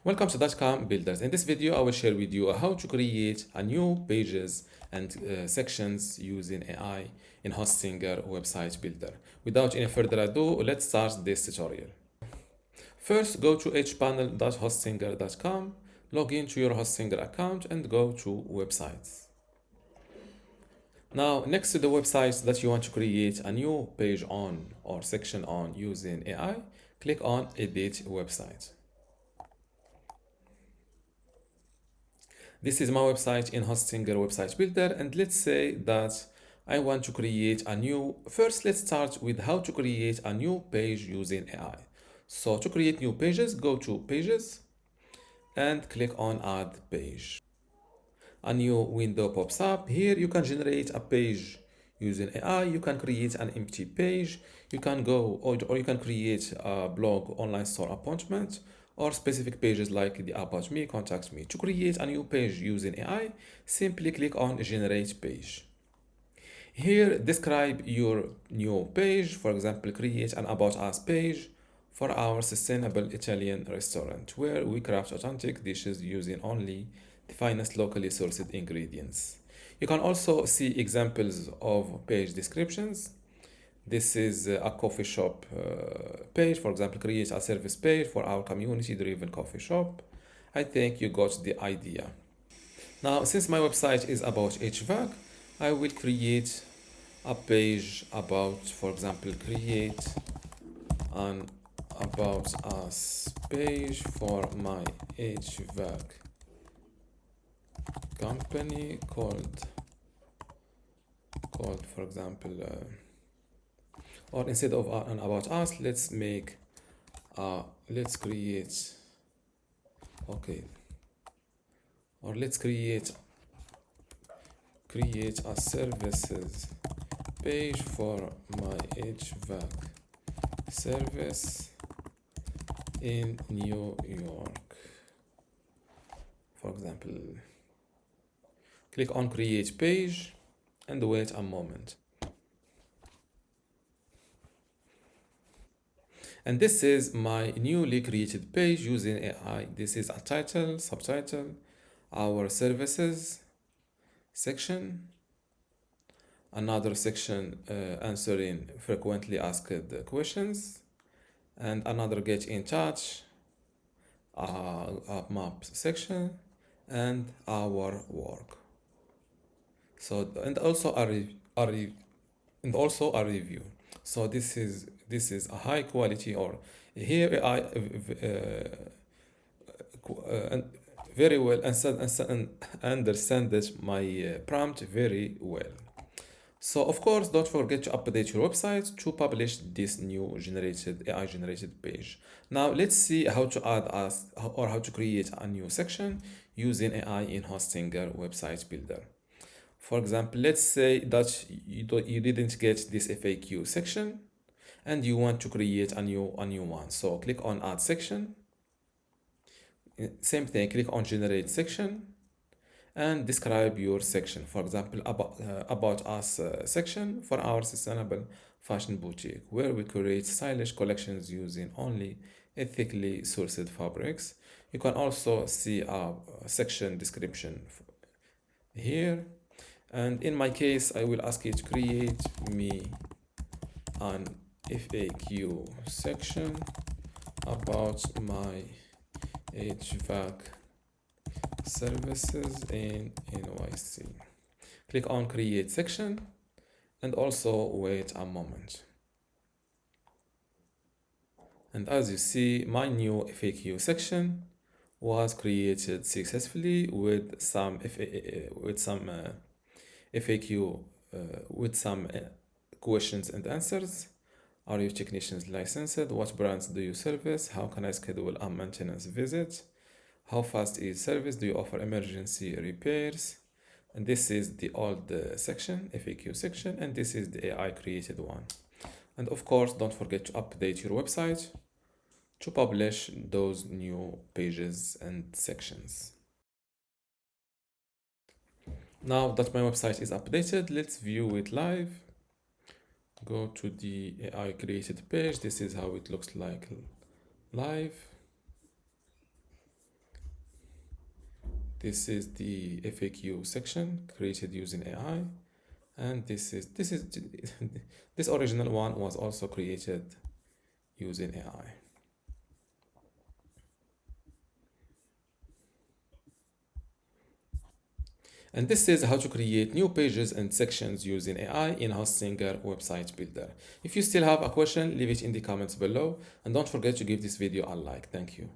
Welcome to dotcom builders. In this video, I will share with you how to create a new pages and sections using AI in Hostinger website builder. Without any further ado, let's start this tutorial. First, go to hpanel.hostinger.com, log into your Hostinger account and go to websites. Now, next to the websites that you want to create a new page on or section on using AI, click on edit website. This is my website in Hostinger website builder, and let's say that I want to create a new. First, let's start with how to create a new page using AI. So to create new pages, go to pages and click on add page. A new window pops up. Here you can generate a page using AI. You can create an empty page. You can go or you can create a blog, online store appointment, or specific pages like the about me, contact me. To create a new page using AI, simply click on generate page. Here, describe your new page. For example, create an about us page for our sustainable Italian restaurant where we craft authentic dishes using only the finest locally sourced ingredients. You can also see examples of page descriptions. This is a coffee shop page. For example, create a service page for our community-driven coffee shop. I think you got the idea. Now, since my website is about HVAC, I will create a page about, for example, create an about us page for my HVAC company called for example, or instead of an about us, let's make let's create okay, or let's create a services page for my HVAC service in New York. For example, click on create page and wait a moment. And this is my newly created page using AI. This is a title, subtitle, our services section, another section answering frequently asked questions, and another get in touch, a map section, and our work. So and also a review. So this is a high quality, or here I very well and understand my prompt very well. So of course, don't forget to update your website to publish this new AI generated page. Now let's see how to add us or how to create a new section using AI in Hostinger website builder. For example, let's say that you didn't get this FAQ section and you want to create a new one. So click on add section. Same thing, click on generate section and describe your section. For example, about us section for our sustainable fashion boutique, where we create stylish collections using only ethically sourced fabrics. You can also see a section description here. And in my case, I will ask you to create me an FAQ section about my HVAC services in NYC. Click on create section and also wait a moment. And as you see, my new FAQ section was created successfully with some FAQ with some questions and answers. Are your technicians licensed? What brands do you service? How can I schedule a maintenance visit? How fast is service? Do you offer emergency repairs? And this is the old section, FAQ section, and this is the AI created one. And of course, don't forget to update your website to publish those new pages and sections. Now that my website is updated, let's view it live. Go to the AI created page. This is how it looks like live. This is the FAQ section created using AI, and this this original one was also created using AI. And this is how to create new pages and sections using AI in Hostinger Website Builder. If you still have a question, leave it in the comments below, and don't forget to give this video a like. Thank you.